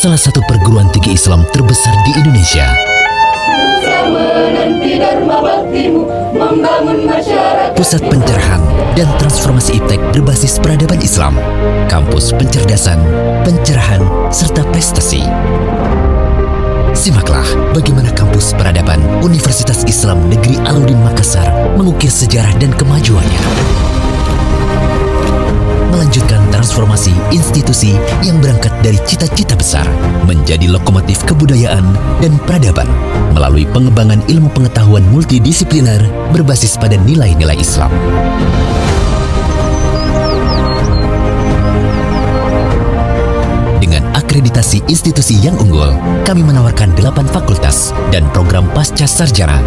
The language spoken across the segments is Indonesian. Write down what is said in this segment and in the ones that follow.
salah satu perguruan tinggi Islam terbesar di Indonesia. Pusat pencerahan dan transformasi iptek berbasis peradaban Islam, kampus pencerdasan, pencerahan, serta prestasi. Simaklah bagaimana kampus peradaban Universitas Islam Negeri Alauddin Makassar mengukir sejarah dan kemajuannya. Melanjutkan transformasi institusi yang berangkat dari cita-cita besar menjadi lokomotif kebudayaan dan peradaban melalui pengembangan ilmu pengetahuan multidisipliner berbasis pada nilai-nilai Islam. Dengan akreditasi institusi yang unggul, kami menawarkan 8 fakultas dan program pasca sarjana.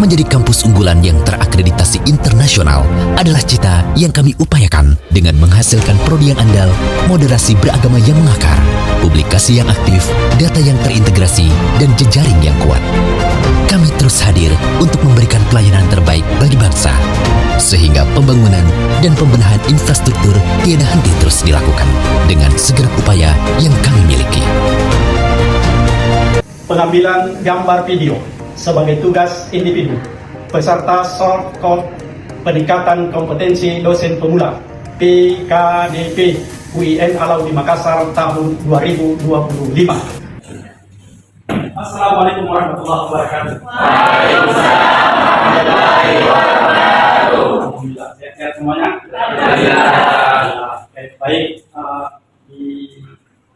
Menjadi kampus unggulan yang terakreditasi internasional adalah cita yang kami upayakan dengan menghasilkan prodi yang andal, moderasi beragama yang mengakar, publikasi yang aktif, data yang terintegrasi, dan jejaring yang kuat. Kami terus hadir untuk memberikan pelayanan terbaik bagi bangsa, sehingga pembangunan dan pembenahan infrastruktur tiada henti terus dilakukan dengan segenap upaya yang kami miliki. Pengambilan gambar video sebagai tugas individu peserta short course peningkatan kompetensi dosen pemula PKDP UIN Alauddin Makassar tahun 2025. Assalamualaikum warahmatullahi wabarakatuh. Waalaikumsalam warahmatullahi wabarakatuh. Alhamdulillah, sehat semuanya. Baik, di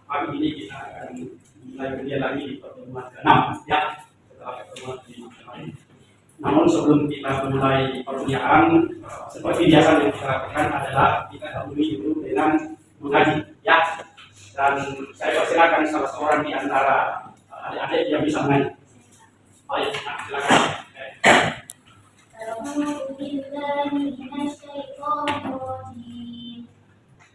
pagi ini kita akan mulai kerja lagi di pertemuan ke-6 ya. Namun sebelum kita mulai perkuliahan, seperti biasa yang kita lakukan adalah kita dahului dulu dengan mengaji ya. Dan saya persilakan salah seorang di antara adik-adik yang bisa mengaji. Baik, silakan.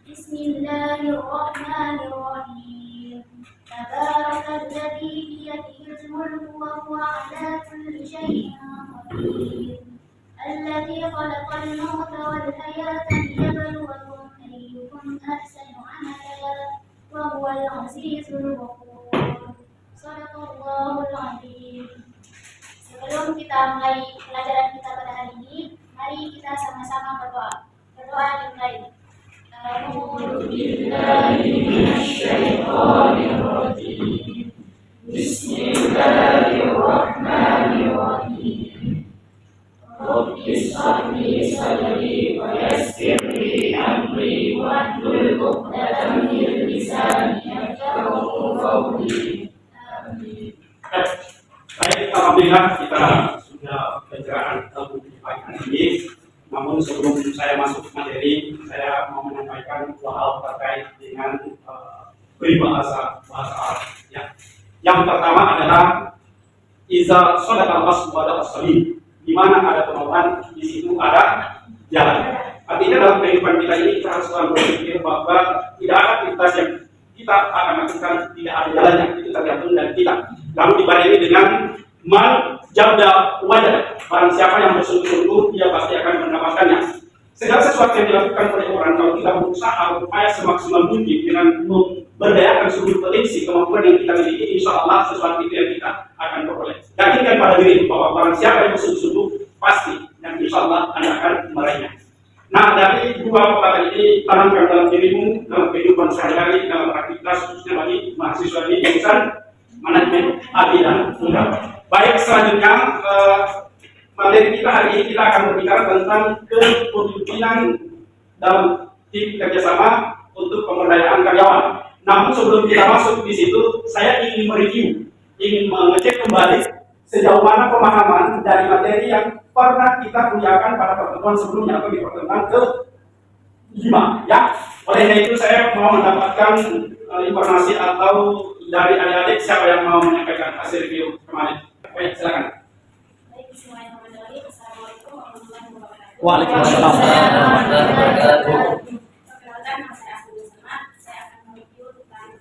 Bismillahirrahmanirrahim. Tabarakalladzi biyadihil mulku wa huwa ala kulli syai'in qadir. Alladzi khalaqal mauta wal hayata liyabluwakum ayyukum ahsanu amala wa huwal azizul ghafur. Shadaqallahul azim. Sebelum kita mulai pelajaran kita pada hari ini, mari kita sama-sama berdoa. Berdoa dimulai. A'udzu billahi minasyaitonir rajim. Bismillahirrahmanirrahim. Rabbi shrah li sadri wa yassir li amri wahlul 'uqdatam min lisani yafqahu qawli. Amin. Baik, alhamdulillah kita sudah pencerahan ilmu di pagi hari ini. Namun sebelum saya masuk ke materi, saya mau menyampaikan 2 hal terkait dengan peribahasa bahasa Arab. Ya. Yang pertama adalah iza shadaqal mas'ul wada as-salim, di mana ada penolongan, di situ ada jalan. Artinya dalam kehidupan kita ini kita harus selalu berpikir bahwa tidak ada aktivitas yang kita akan lakukan tidak ada jalannya, itu tergantung dari kita. Lalu dibarengi dengan mal jabda wajah, barang siapa yang bersungguh-sungguh dia pasti akan mendapatkannya. Segala sesuatu yang dilakukan oleh orang, kalau kita berusaha berupaya semaksimal mungkin dengan memberdayakan seluruh potensi kemampuan yang kita miliki, insya Allah sesuatu itu yang kita akan peroleh. Yakinkan pada diri bahwa barang siapa yang bersungguh-sungguh pasti, dan insya Allah Anda akan meraihnya. Nah, dari 2 perkataan ini tanamkan dalam dirimu, dalam kehidupan sehari-hari, dalam aktivitas khususnya bagi mahasiswa di jurusan manajemen AD dan Undang. Baik, selanjutnya materi kita hari ini kita akan berbicara tentang kepemimpinan dalam tim kerjasama untuk pemberdayaan karyawan. Namun sebelum kita masuk di situ, saya ingin mereview, ingin mengecek kembali sejauh mana pemahaman dari materi yang pernah kita kuliahkan pada pertemuan sebelumnya atau di pertemuan ke-5 ya. Oleh itu saya mau mendapatkan informasi atau dari adik-adik siapa yang mau menyampaikan hasil review kemarin. Baik, silakan. Baik, bismillahirrahmanirrahim. Assalamualaikum warahmatullahi wabarakatuh. Waalaikumsalam warahmatullahi wabarakatuh. Perkenalkan, nama saya Asli Sama. Saya akan mereview tentang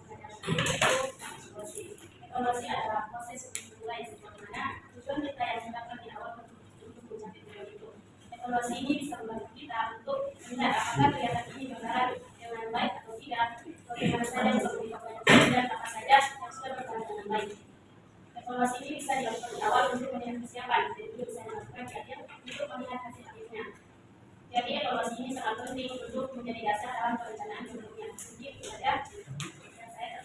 evaluasi. Evaluasi adalah proses untuk menilai bagaimana tujuan kita yang ditetapkan di awal untuk mencapai tujuan itu. Evaluasi ini bisa membantu kita untuk menilai apakah kegiatan ini berjalan dengan baik atau tidak, bagaimana saja untuk banyak dan apa saja baik. Evaluasi ini bisa dilakukan di awal untuk melihat kesiapan, dan juga bisa dilakukan di akhir untuk melihat hasil akhirnya. Jadi evaluasi ini sangat penting untuk menjadi dasar dalam perencanaan sebelumnya. Begitu saja.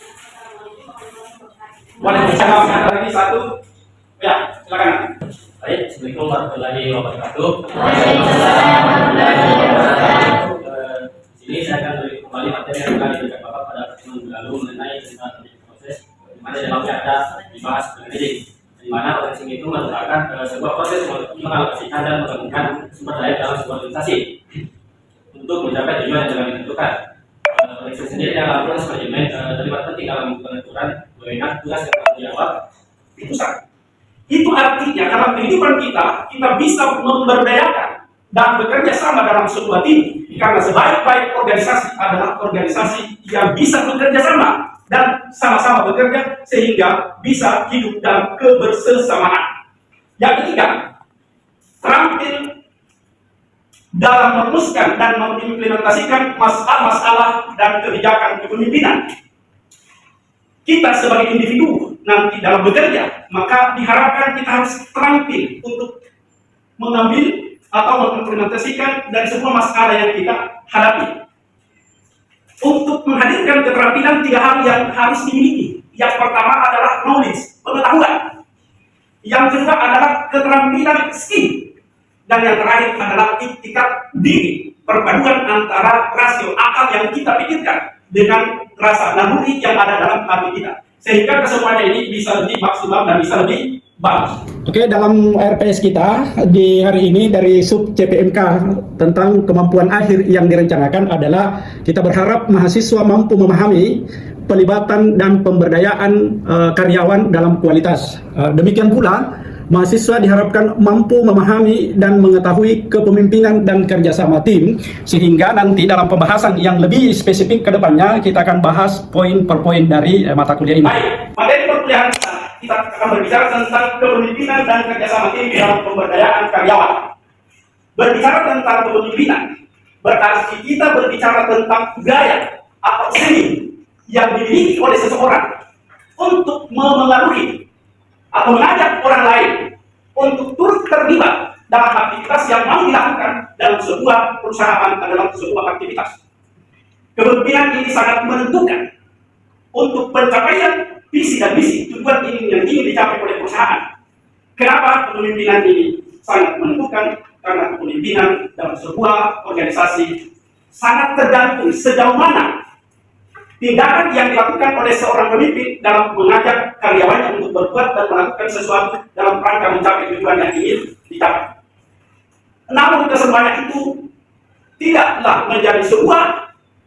Assalamualaikum warahmatullahi wabarakatuh. Waalaikumsalam. Ada lagi satu. Ya, silakan. Baik, Assalamualaikum warahmatullahi wabarakatuh. Di sini saya akan beri kembali materi yang telah diberikan Bapak pada pertemuan lalu mengenai tentang proses di mana dalamnya ada dibahas mengenai di mana organisasi itu merupakan sebuah proses mengalokasikan dan menggabungkan sumber daya dalam sebuah organisasi untuk mencapai tujuan yang telah ditentukan. Organisasi sendiri dalam proses manajemen terlibat penting dalam penentuan wewenang tugas dan tanggung jawab Di pusat. Itu artinya dalam kehidupan kita bisa memberdayakan dan bekerja sama dalam sebuah tim. Karena sebaik-baik organisasi adalah organisasi yang bisa bekerja sama dan sama-sama bekerja sehingga bisa hidup dalam kebersamaan. Yang ketiga, terampil dalam merumuskan dan mengimplementasikan masalah-masalah dan kebijakan kepemimpinan. Kita sebagai individu nanti dalam bekerja, maka diharapkan kita harus terampil untuk mengambil atau mengimplementasikan dari semua masalah yang kita hadapi. Untuk menghadirkan keterampilan 3 hal yang harus dimiliki. Yang pertama adalah knowledge, pengetahuan. Yang kedua adalah keterampilan skill. Dan yang terakhir adalah iktikat diri, perpaduan antara rasio akal yang kita pikirkan dengan rasa naluri yang ada dalam hati kita. Sehingga kesemuanya ini bisa lebih maksimal dan bisa lebih bagus. Oke, dalam RPS kita di hari ini dari sub CPMK tentang kemampuan akhir yang direncanakan adalah kita berharap mahasiswa mampu memahami pelibatan dan pemberdayaan karyawan dalam kualitas. Demikian pula mahasiswa diharapkan mampu memahami dan mengetahui kepemimpinan dan kerjasama tim, sehingga nanti dalam pembahasan yang lebih spesifik ke depannya kita akan bahas poin per poin dari mata kuliah ini. Baik, materi perkuliahan kita akan berbicara tentang kepemimpinan dan kerjasama tim dalam pemberdayaan karyawan. Berbicara tentang kepemimpinan berarti kita berbicara tentang budaya atau seni yang dimiliki oleh seseorang untuk memengaruhi atau mengajak orang lain untuk turut terlibat dalam aktivitas yang mau dilakukan dalam sebuah perusahaan atau dalam sebuah aktivitas. Kepemimpinan ini sangat menentukan untuk pencapaian visi dan misi tujuan ini yang ingin dicapai oleh perusahaan. Kenapa kepemimpinan ini sangat menentukan? Karena kepemimpinan dalam sebuah organisasi sangat tergantung sejauh mana tindakan yang dilakukan oleh seorang pemimpin dalam mengajak karyawannya untuk berbuat dan melakukan sesuatu dalam rangka mencapai tujuan yang ingin dicapai. Namun kesemuanya itu tidaklah menjadi sebuah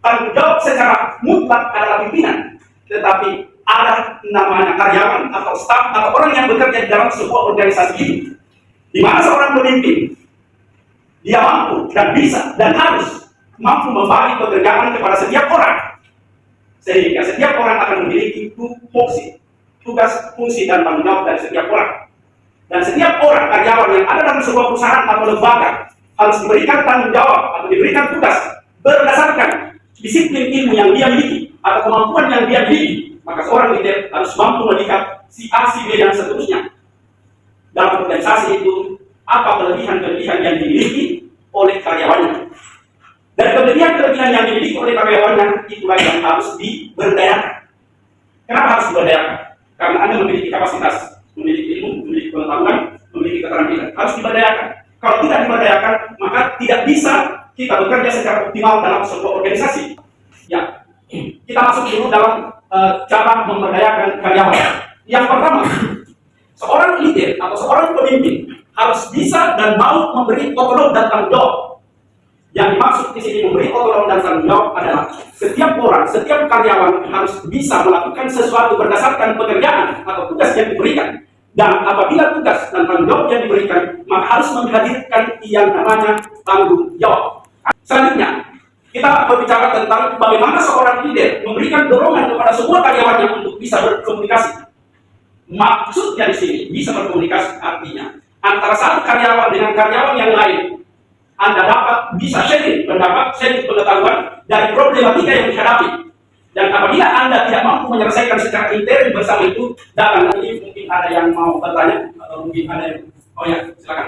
tanggung jawab secara mutlak adalah pimpinan, tetapi ada namanya karyawan atau staf atau orang yang bekerja di dalam sebuah organisasi ini, di mana seorang pemimpin dia mampu dan bisa dan harus mampu membagi pekerjaan kepada setiap orang, sehingga setiap orang akan memiliki fungsi, tugas, fungsi dan tanggung jawab dari setiap orang. Dan setiap orang karyawan yang ada dalam sebuah perusahaan atau lembaga harus diberikan tanggung jawab atau diberikan tugas berdasarkan disiplin ilmu yang dia miliki atau kemampuan yang dia miliki. Maka seorang leader harus mampu melihat si A, si B dan seterusnya. Dalam organisasi itu apa kelebihan-kelebihan yang dimiliki oleh karyawannya. Dan kelebihan-kelebihan yang dimiliki oleh karyawannya itulah yang harus diberdayakan. Kenapa harus diberdayakan? Karena Anda memiliki kapasitas, memiliki ilmu, memiliki pengetahuan, memiliki keterampilan. Harus diberdayakan. Kalau tidak diberdayakan, maka tidak bisa kita bekerja secara optimal dalam sebuah organisasi. Ya, kita masuk dulu dalam cara memberdayakan karyawan. Yang pertama, seorang leader atau seorang pemimpin harus bisa dan mau memberi otonom dan tanggung jawab. Yang dimaksud di sini memberi otonom dan tanggung jawab adalah setiap orang, setiap karyawan harus bisa melakukan sesuatu berdasarkan pekerjaan atau tugas yang diberikan. Dan apabila tugas dan tanggung jawab yang diberikan, maka harus menghadirkan yang namanya tanggung jawab. Selanjutnya, kita berbicara tentang bagaimana seorang leader memberikan dorongan kepada semua karyawannya untuk bisa berkomunikasi. Maksudnya di sini bisa berkomunikasi artinya antara satu karyawan dengan karyawan yang lain, Anda dapat bisa sharing pendapat, sharing pengetahuan dari problematika yang dihadapi. Dan apabila Anda tidak mampu mampu menyelesaikan secara intern bersama itu. Dalam ini mungkin ada yang mau bertanya atau mungkin ada yang, oh ya silakan.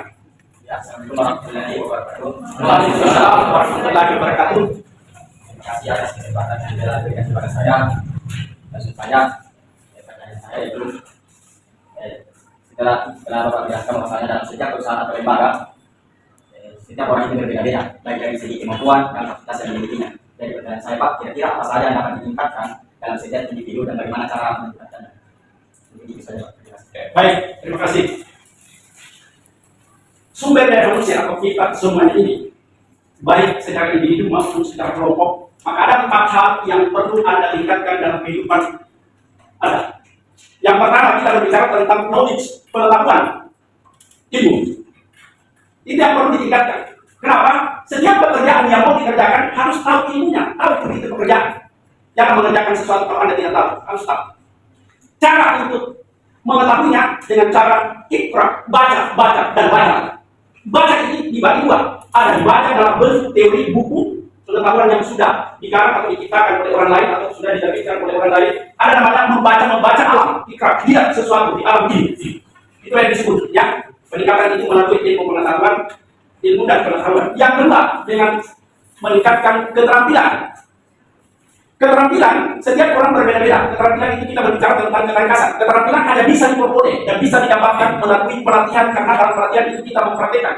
Ya, Assalamualaikum warahmatullahi wabarakatuh. Waalaikumsalam warahmatullahi wabarakatuh. Terima kasih atas kesempatan yang diberikan kepada saya. Maksud saya, pertanyaan saya itu, setelah Bapak jelaskan bahwasanya dalam setiap perusahaan atau lembaga, setiap orang itu berbeda-beda, baik dari segi kemampuan dan kapasitas yang dimilikinya. Jadi pertanyaan saya Pak, kira-kira apa saja yang dapat ditingkatkan dalam setiap individu dan bagaimana cara meningkatkannya? Itu saja Pak. Terima kasih. Baik, terima kasih. Sumber daya manusia atau kita semuanya ini, baik secara individu maupun secara kelompok, maka ada 4 hal yang perlu Anda tingkatkan dalam kehidupan Anda. Yang pertama, kita berbicara tentang knowledge, pengetahuan, ilmu. Itu yang perlu ditingkatkan. Kenapa? Setiap pekerjaan yang mau dikerjakan harus tahu ilmunya, tahu itu pekerjaan. Jangan mengerjakan sesuatu kalau Anda tidak tahu, harus tahu. Cara untuk mengetahuinya dengan cara ikra, baca, dan baca. Baca ini dibagi 2. Ada dibaca dalam bentuk teori buku, pengetahuan yang sudah dikarang atau diciptakan oleh orang lain atau sudah diterbitkan oleh orang lain. Ada namanya membaca alam, ikra, lihat sesuatu di alam ini. Itu yang disebut ya. Peningkatan itu melalui ilmu pengetahuan, ilmu dan pengetahuan. Yang kedua, dengan meningkatkan keterampilan. Keterampilan, setiap orang berbeda-beda. Keterampilan itu kita berbicara tentang ketangkasan. Keterampilan hanya bisa diperoleh dan bisa didapatkan melalui pelatihan, karena dalam pelatihan itu kita mempraktikkan.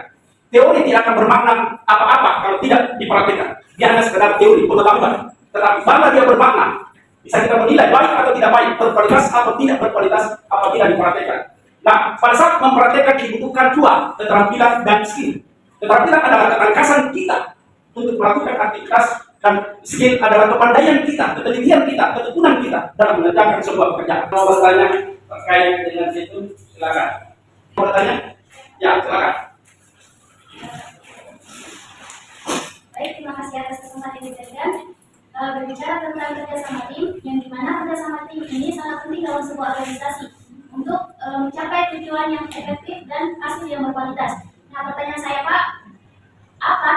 Teori tidak akan bermakna apa-apa kalau tidak dipraktikkan. Dia hanya sekedar teori, pengetahuan. Tetapi mana dia bermakna, bisa kita menilai baik atau tidak baik, berkualitas atau tidak berkualitas apabila dipraktikkan. Nah, pada saat mempraktikkan dibutuhkan 2, keterampilan dan skill. Keterampilan adalah ketangkasan kita untuk melakukan aktivitas, dan skill adalah kepandaian kita, ketelitian kita, ketekunan kita dalam mengerjakan sebuah pekerjaan. Mau bertanya terkait dengan itu, silakan. Mau bertanya? Ya, silakan. Baik, terima kasih atas kesempatan yang diberikan. Berbicara tentang kerjasama tim, yang dimana kerjasama tim ini sangat penting dalam sebuah organisasi untuk mencapai tujuan yang efektif dan hasil yang berkualitas. Nah, pertanyaan saya Pak, apa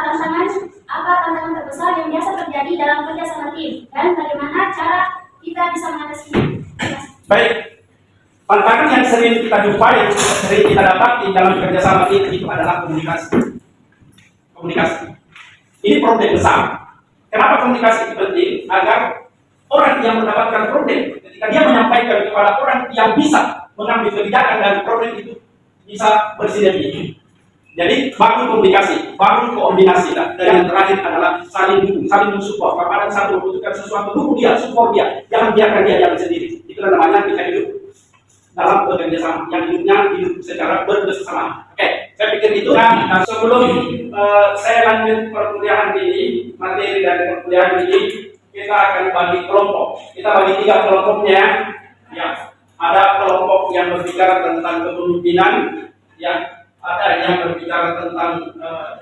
tantangan terbesar yang biasa terjadi dalam kerjasama tim dan bagaimana cara kita bisa mengatasinya? Baik, tantangan yang sering kita jumpai, yang sering kita dapati dalam kerjasama tim itu adalah komunikasi. Komunikasi. Ini problem besar. Kenapa komunikasi itu penting? Agar orang yang mendapatkan problem, ketika dia menyampaikan kepada orang yang bisa mengambil kebijakan dan problem itu bisa bersinergi. Jadi bangun komunikasi, bangun koordinasi, dan yang terakhir adalah saling dukung, saling mensupport. Kalau ada satu membutuhkan sesuatu, dukung dia, support dia, jangan biarkan dia jalan sendiri. Itulah namanya kita hidup dalam kerjasama, yang hidup secara bersama. Oke, saya pikir itu. Nah, sebelum saya lanjut perkuliahan ini, materi dari perkuliahan ini, kita akan bagi kelompok. Kita bagi 3 kelompoknya. Ya, ada kelompok yang berbicara tentang kepemimpinan, ya. Ada yang berbicara tentang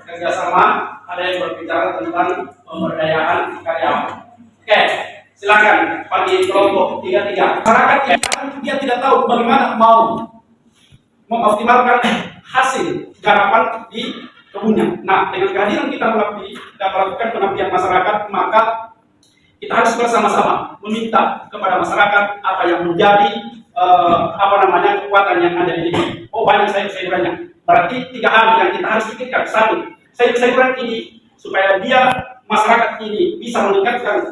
kerjasama, ada yang berbicara tentang pemberdayaan karyawan. Oke, silakan bagi kelompok 3. Masyarakat yang dia tidak tahu bagaimana mau mengoptimalkan hasil garapan di kebunnya. Nah, dengan kehadiran kita melakukan pengabdian masyarakat, maka kita harus bersama-sama meminta kepada masyarakat apa yang menjadi kekuatan yang ada di sini. Oh, banyak sayur-sayurannya. Berarti 3 hal yang kita harus pikirkan. 1, sayur-sayuran ini supaya masyarakat ini bisa meningkatkan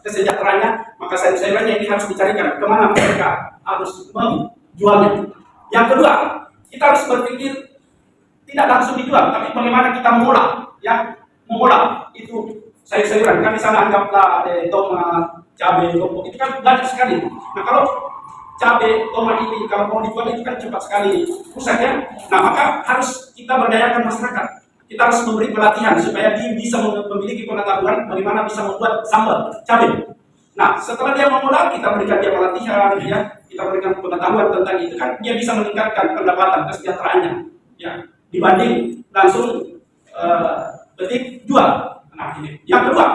kesejahteraannya, maka sayur-sayurannya ini harus dicarikan kemana mereka harus menjualnya. Yang kedua, kita harus berpikir tidak langsung dijual, tapi bagaimana kita mengolah, ya, mengolah itu sayur-sayuran. Kan di sana anggaplah tomat, cabai, lombok, itu kan banyak sekali. Nah, kalau cabai, tomat ini kalau mau dijual itu kan cepat sekali rusak ya. Nah, maka harus kita berdayakan masyarakat. Kita harus memberi pelatihan supaya dia bisa memiliki pengetahuan bagaimana bisa membuat sambal cabai. Nah, setelah dia mengolah, kita berikan dia pelatihan, ya, kita berikan pengetahuan tentang itu, kan dia bisa meningkatkan pendapatan kesejahteraannya, ya, dibanding langsung petik jual. Nah, ini. Yang kedua,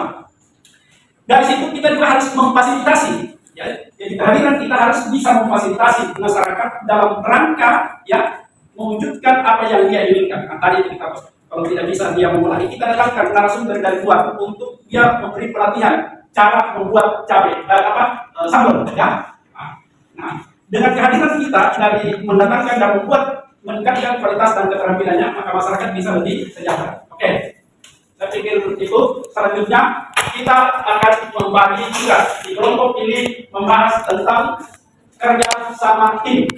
dari situ kita juga harus memfasilitasi. Ya, jadi kehadiran kita harus bisa memfasilitasi masyarakat dalam rangka, ya, mewujudkan apa yang dia inginkan. Nah, tadi kita kalau tidak bisa dia mengulangi, kita datangkan langsung dari luar untuk dia memberi pelatihan cara membuat sambal, ya. Nah, dengan kehadiran kita dari mendatangkan dan meningkatkan kualitas dan keterampilannya, maka masyarakat bisa lebih sejahtera. Oke, saya pikir itu. Selanjutnya kita akan membagi juga di kelompok ini membahas tentang kerja sama tim.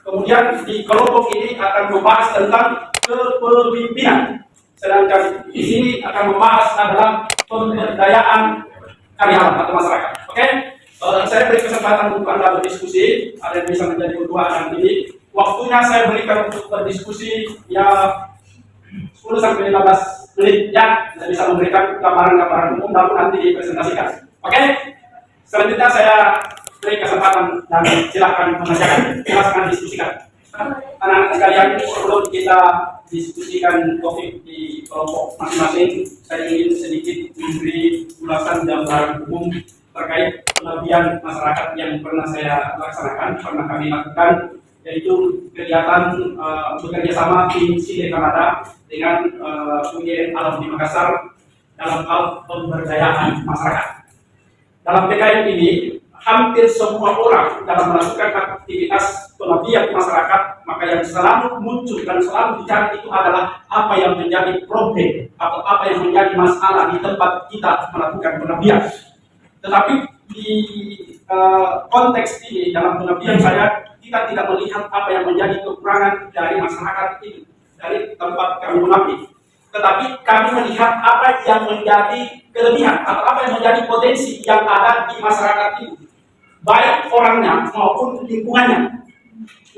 Kemudian di kelompok ini akan membahas tentang kepemimpinan. Sedangkan di sini akan membahas adalah pemberdayaan karyawan atau masyarakat. Oke, saya beri kesempatan untuk Anda berdiskusi. Ada yang bisa menjadi ketua nanti. Waktunya saya berikan untuk berdiskusi ya 10 sampai 15 menit ya. Saya bisa memberikan gambaran-gambaran umum lalu nanti dipresentasikan. Oke, selanjutnya saya beri kesempatan dan silakan mengerjakan, silakan diskusikan. Anak-anak sekalian, sebelum kita diskusikan topik di kelompok masing-masing, saya ingin sedikit memberi ulasan gambaran umum terkait pengabdian masyarakat yang pernah saya laksanakan, pernah kami lakukan, yaitu kegiatan bekerja sama tim Sile Kanada dengan UGM Alam di Makassar dalam hal pemberdayaan masyarakat. Dalam PKM ini, hampir semua orang dalam melakukan aktivitas pengabdian masyarakat, maka yang selalu muncul dan selalu dicari itu adalah apa yang menjadi problem atau apa yang menjadi masalah di tempat kita melakukan pengabdian. Tetapi di konteks ini dalam pengabdian saya, kita tidak melihat apa yang menjadi kekurangan dari masyarakat itu, dari tempat kami mengabdi. Tetapi kami melihat apa yang menjadi kelebihan atau apa yang menjadi potensi yang ada di masyarakat itu, baik orangnya maupun lingkungannya.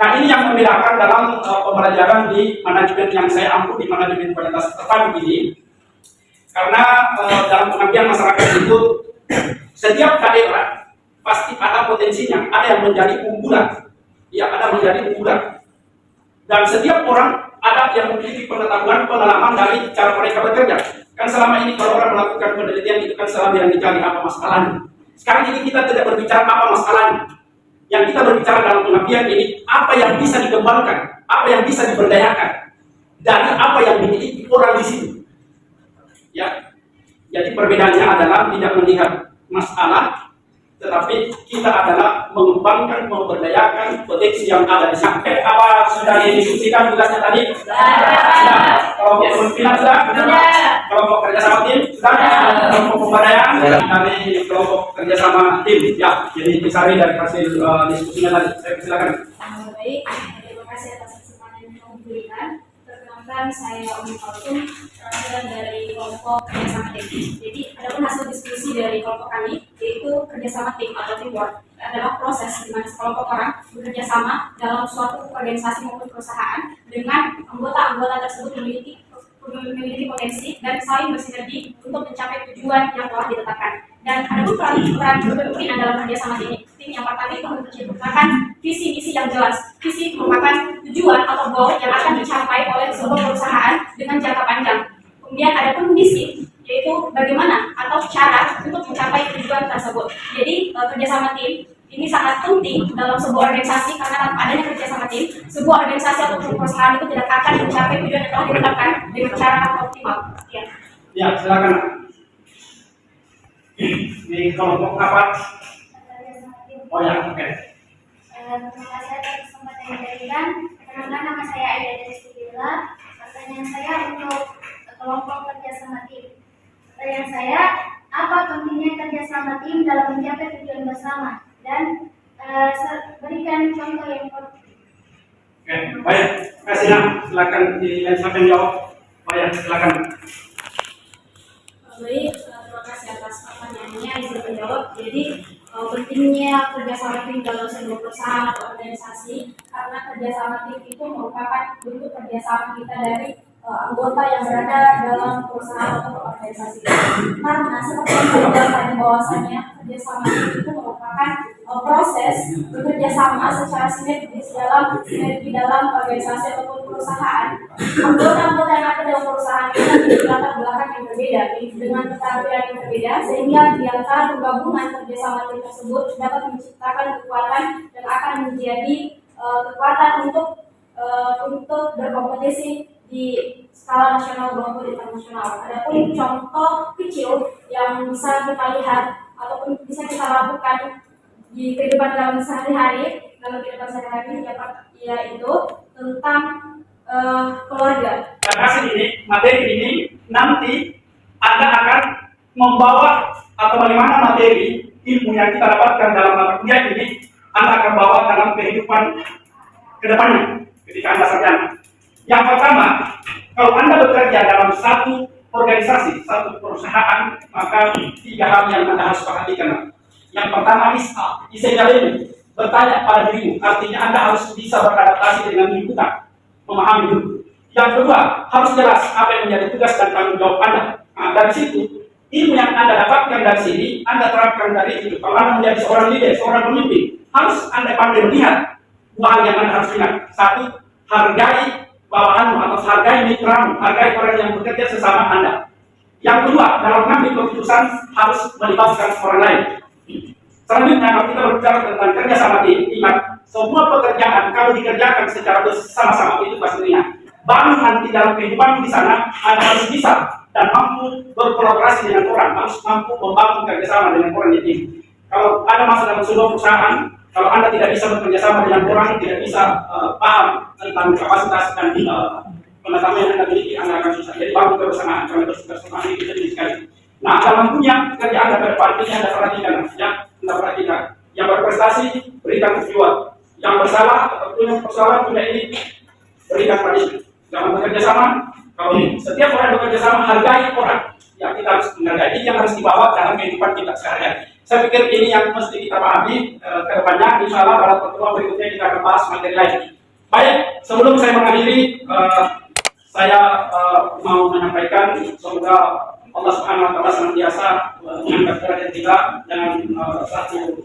Nah, ini yang membedakan dalam pembelajaran di manajemen yang saya ampu di manajemen kualitas terpadu ini. Karena dalam pengabdian masyarakat itu, setiap daerah pasti ada potensinya, ada yang menjadi unggulan, ya ada menjadi unggulan. Dan setiap orang ada yang memiliki pengetahuan, pengalaman dari cara mereka bekerja. Kan selama ini kalau orang melakukan penelitian itu kan selalu yang dicari apa masalahnya. Sekarang ini kita tidak berbicara apa masalahnya. Yang kita berbicara dalam pengabdian ini, apa yang bisa dikembangkan, apa yang bisa diberdayakan dari apa yang dimiliki orang di sini. Ya, jadi perbedaannya adalah tidak melihat masalah, tetapi kita adalah mengembangkan, memberdayakan potensi yang ada di sana. Apa sudah didiskusikan tugasnya tadi? Sudah. Kelompok pimpinan sudah? Kelompok kerjasama tim sudah? Kelompok pemberdayaan dari kelompok kerjasama tim. Ya, jadi disari dari hasil diskusinya tadi. Saya persilakan. Baik, terima kasih atas kesempatan yang kamu berikan. Perkenalkan, saya Umi Kalsum, perwakilan dari kelompok kerjasama tim. Jadi, adapun hasil diskusi dari kelompok kami, yaitu kerjasama tim atau teamwork, adalah proses di mana sekelompok orang bekerja sama dalam suatu organisasi maupun perusahaan dengan anggota-anggota tersebut memiliki potensi dan saling bersinergi untuk mencapai tujuan yang telah ditetapkan. Dan adapun peran kepemimpinan dalam kerjasama tim yang pertama itu menciptakan visi misi yang jelas. Visi merupakan tujuan atau goal yang akan dicapai oleh sebuah perusahaan dengan jangka panjang. Kemudian adapun misi, yaitu bagaimana atau cara untuk mencapai tujuan tersebut. Jadi kerjasama tim ini sangat penting dalam sebuah organisasi, karena tanpa adanya kerjasama tim, sebuah organisasi atau perusahaan itu tidak akan mencapai tujuan yang telah ditetapkan dengan cara optimal. Ya, silakan. Di kelompok apa? Oh ya, oke. Terima kasih atas kesempatan yang diberikan. Perkenalkan, nama saya Aida dari Sudila. Pertanyaan saya untuk kelompok kerjasama tim. Pertanyaan saya, apa pentingnya kerjasama tim dalam mencapai tujuan bersama? Dan berikan contoh yang konkret. Oke, baik. Terima kasih, Nak. Silakan silakan jawab. Baik, silakan. Baik, terima kasih atas pertanyaannya. Izin menjawab. Jadi pentingnya kerjasama tim dalam sebuah perusahaan atau organisasi, karena kerjasama tim itu merupakan bentuk kerjasama kita dari anggota yang berada dalam perusahaan atau organisasi. Karena seperti yang saya bilang tadi bahwasannya kerjasama tim itu merupakan proses bekerja sama secara sinergi dalam organisasi ataupun perusahaan. Anggota-anggota yang ada dalam perusahaan itu memiliki latar belakang yang berbeda dengan keterampilan yang berbeda, sehingga di antara penggabungan kerjasama tim tersebut dapat menciptakan kekuatan dan akan menjadi kekuatan untuk berkompetisi di skala nasional maupun internasional. Adapun contoh kecil yang bisa kita lihat ataupun bisa kita lakukan di kehidupan dalam sehari-hari, yaitu tentang keluarga. Dan hasil ini, materi ini nanti Anda akan membawa atau bagaimana materi ilmu yang kita dapatkan dalam mata kuliah ini Anda akan bawa dalam kehidupan kedepannya ketika Anda sarjana. Yang pertama, kalau Anda bekerja dalam satu organisasi, satu perusahaan, maka 3 hal yang Anda harus perhatikan. Yang pertama, ini bertanya pada dirimu, artinya Anda harus bisa beradaptasi dengan lingkungan, memahami dulu. Yang kedua, harus jelas apa yang menjadi tugas dan tanggung jawab Anda. Nah, dari situ, ilmu yang Anda dapatkan dari sini, Anda terapkan dari itu. Kalau Anda menjadi seorang leader, seorang pemimpin, harus Anda pandai melihat 2 hal yang Anda harus ingat. 1, hargai bawahanmu atau hargai mitramu, hargai orang yang bekerja sesama Anda. Yang kedua, dalam mengambil keputusan harus melibatkan orang lain. Selanjutnya, kalau kita berbicara tentang kerja sama tim, ingat, semua pekerjaan kalau dikerjakan secara bersama-sama itu pastinya. Baru nanti dalam kehidupan di sana, Anda harus bisa dan mampu berkolaborasi dengan orang, harus mampu membangun kerjasama dengan orang yang tim. Kalau Anda masuk dalam sebuah perusahaan, kalau Anda tidak bisa bekerja sama dengan orang, tidak bisa paham tentang kapasitas dan pengetahuan yang Anda miliki, Anda akan susah. Jadi bangun kebersamaan, karena kebersamaan ini penting sekali. Nah, dalam dunia kerja Anda ke depan ini Anda perhatikan, ya, Anda perhatikan. Yang berprestasi, berikan reward. Yang bersalah atau punya persoalan punya ini, berikan punishment. Jangan bekerja sama. Kalau setiap orang bekerja sama, hargai orang. Ya, kita harus menghargai. Ini yang harus dibawa dalam kehidupan kita sehari-hari. Saya pikir ini yang mesti kita pahami ke depannya. Insya Allah pada pertemuan berikutnya kita akan bahas materi lain. Baik, sebelum saya mengakhiri, saya mau menyampaikan semoga Allah Subhanahu Wa Taala senantiasa mengangkat derajat kita dengan satu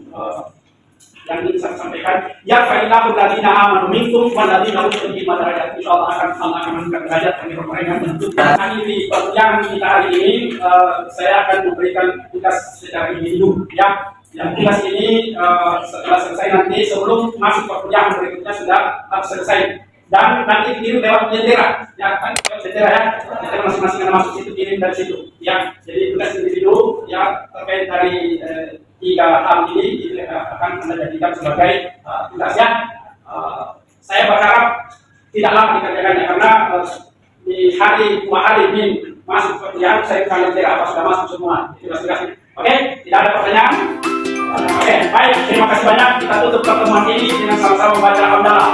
yang ingin saya sampaikan. Ya, fa'illahu ladina amanu minkum wa ladina utul ilma darajat. Insyaallah akan mengangkat derajat kami mereka menentukan. Akhiri perkuliahan kita hari ini, saya akan memberikan tugas secara individu, ya. Yang tugas ini setelah selesai nanti sebelum masuk perkuliahan berikutnya sudah harus selesai. Dan nanti dikirim lewat bendera, ya kan? Bendera ya, bendera masing-masing yang masuk situ kirim dari situ, ya. Jadi tugas individu, ya, terkait dari 3 hal ini akan Anda jadikan sebagai tugasnya. Saya berharap tidak lama dikerjakannya karena di hari 2 hari ini masuk perkuliahan saya bukan bendera apa sudah masuk semua tugas-tugasnya. Oke, tidak ada pertanyaan. Oke, baik, terima kasih banyak. Kita tutup pertemuan ini dengan sama-sama membaca hamdalah.